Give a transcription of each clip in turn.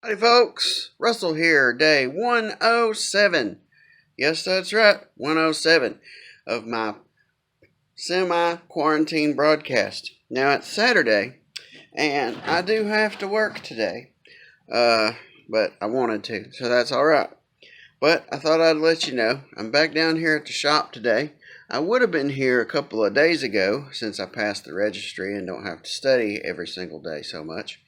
Howdy, folks. Russell here, day 107. Yes, that's right, 107 of my semi quarantine broadcast. Now, it's Saturday, and I do have to work today, uh, but I wanted to, so that's alright. But I thought I'd let you know I'm back down here at the shop today. I would have been here a couple of days ago since I passed the registry and don't have to study every single day so much.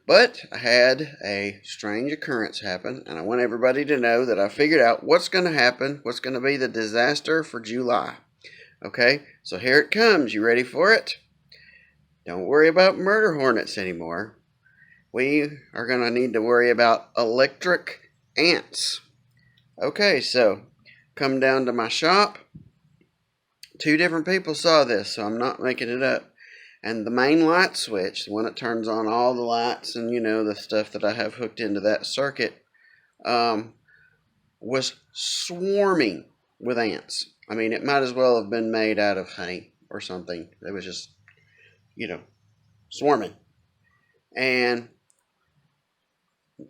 But I had a strange occurrence happen, and I want everybody to know that I figured out what's going to happen, what's going to be the disaster for July. Okay, so here it comes. You ready for it? Don't worry about murder hornets anymore. We are going to need to worry about electric ants. Okay, so come down to my shop. Two different people saw this, so I'm not making it up. And the main light switch, the one that turns on all the lights and the stuff that I have hooked into that circuit, um, was swarming with ants. I mean, it might as well have been made out of honey or something. It was just, you know, swarming. And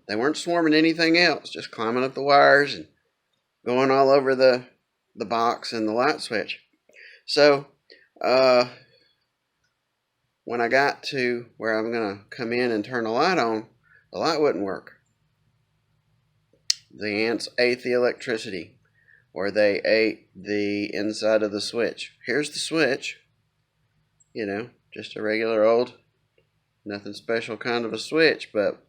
they weren't swarming anything else, just climbing up the wires and going all over the box and the light switch. So, when I got to where I'm going to come in and turn the light on, the light wouldn't work. The ants ate the electricity, or they ate the inside of the switch. Here's the switch, just a regular old, nothing special kind of a switch, but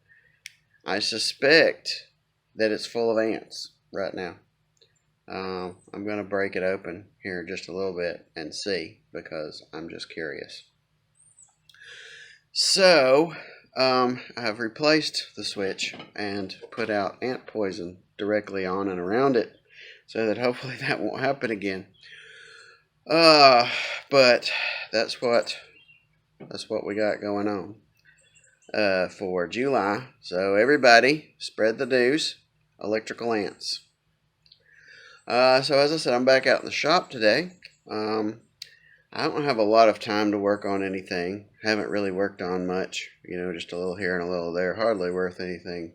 I suspect that it's full of ants right now. I'm going to break it open here in just a little bit and see, because I'm just curious. So, I have replaced the switch and put out ant poison directly on and around it, so that hopefully that won't happen again. But that's what we got going on for July. So everybody, spread the news. Electrical ants. So as I said, I'm back out in the shop today. I don't have a lot of time to work on anything. Haven't really worked on much. Just a little here and a little there. Hardly worth anything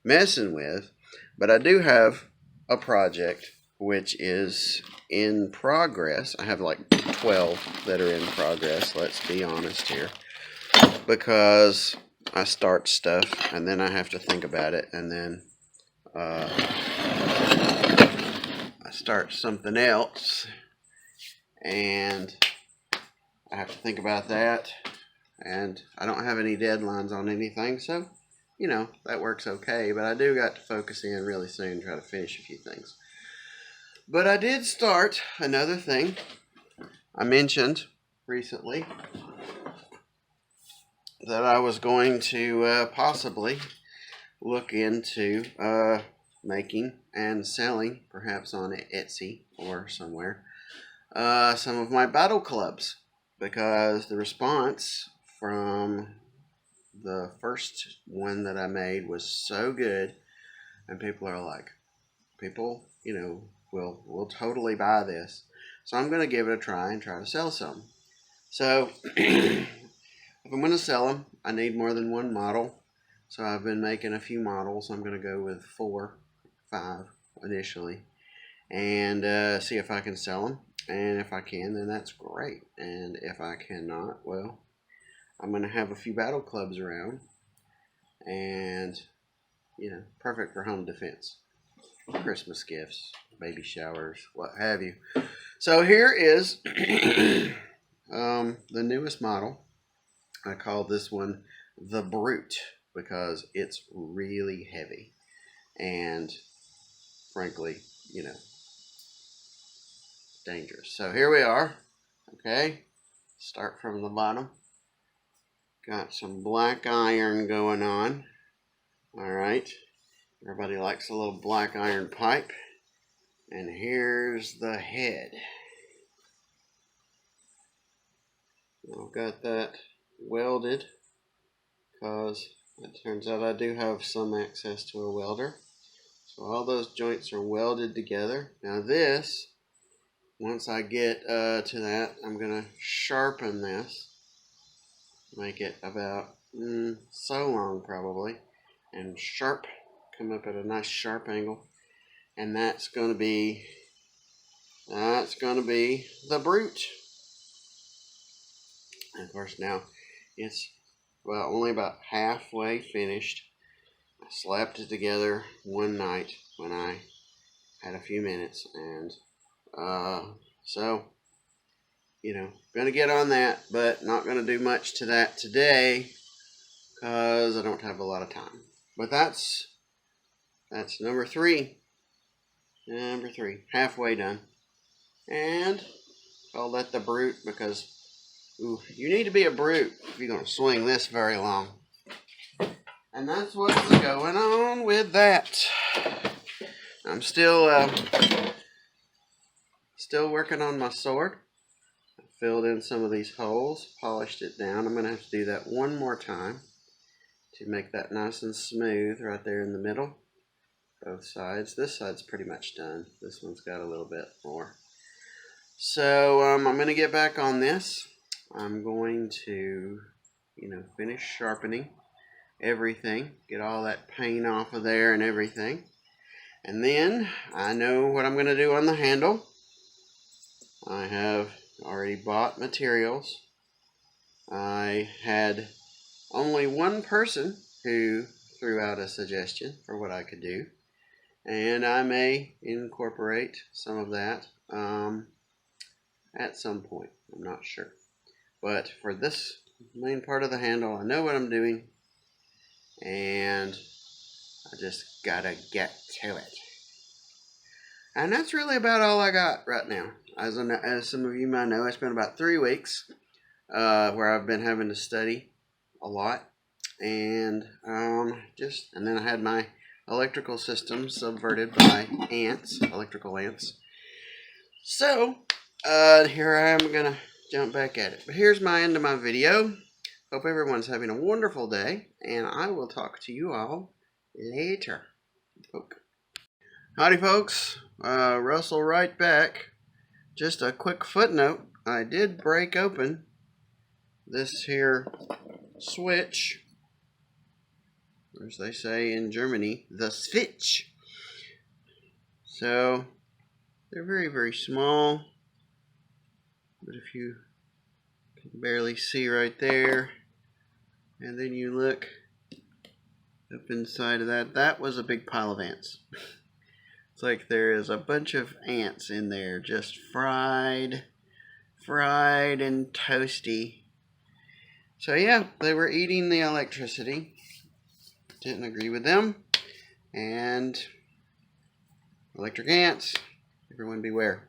messing with. But I do have a project which is in progress. I have like 12 that are in progress, let's be honest here. Because I start stuff and then I have to think about it, and then I start something else and I have to think about that, and I don't have any deadlines on anything, so that works okay. But I do got to focus in really soon and try to finish a few things. But I did start another thing. I mentioned recently that I was going to possibly look into making and selling, perhaps on Etsy or somewhere, some of my battle clubs, because the response from the first one that I made was so good, and people are like, will totally buy this. So I'm going to give it a try and try to sell some. So if I'm going to sell them, I need more than one model. So I've been making a few models. I'm going to go with 4, 5 initially, and see if I can sell them. And if I can, then that's great. And if I cannot, well, I'm going to have a few battle clubs around, and perfect for home defense, Christmas gifts, baby showers, what have you. So here is the newest model. I call this one the Brute because it's really heavy and, frankly, dangerous. So here we are. Okay, start from the bottom. Got some black iron going on. All right, everybody likes a little black iron pipe. And here's the head. I've got that welded because it turns out I do have some access to a welder. So all those joints are welded together. Now this, once I get to that, I'm going to sharpen this. Make it about so long probably, and sharp, come up at a nice sharp angle, and that's going to be the Brute. And of course now it's only about halfway finished. I slapped it together one night when I had a few minutes, and so gonna get on that, but not gonna do much to that today because I don't have a lot of time. But that's number three. Number three, halfway done, and I'll let the Brute because you need to be a brute if you're gonna swing this very long. And that's what's going on with that. I'm still working on my sword. I filled in some of these holes, polished it down. I'm going to have to do that one more time to make that nice and smooth right there in the middle. Both sides. This side's pretty much done. This one's got a little bit more. So I'm going to get back on this. I'm going to, finish sharpening everything, get all that paint off of there and everything. And then I know what I'm going to do on the handle. I have already bought materials. I had only one person who threw out a suggestion for what I could do, and I may incorporate some of that at some point. I'm not sure. But for this main part of the handle, I know what I'm doing, and I just gotta get to it. And that's really about all I got right now. As some of you might know, I spent about 3 weeks where I've been having to study a lot, and then I had my electrical system subverted by electrical ants. So here I am gonna jump back at it. But here's my end of my video. Hope everyone's having a wonderful day, and I will talk to you all later. Howdy, folks. Russell right back. Just a quick footnote. I did break open this here switch, or as they say in Germany, the Switch. So they're very, very small, but if you can barely see right there, and then you look up inside of that was a big pile of ants. It's like there is a bunch of ants in there, just fried and toasty. So yeah, they were eating the electricity. Didn't agree with them. And electric ants, everyone beware.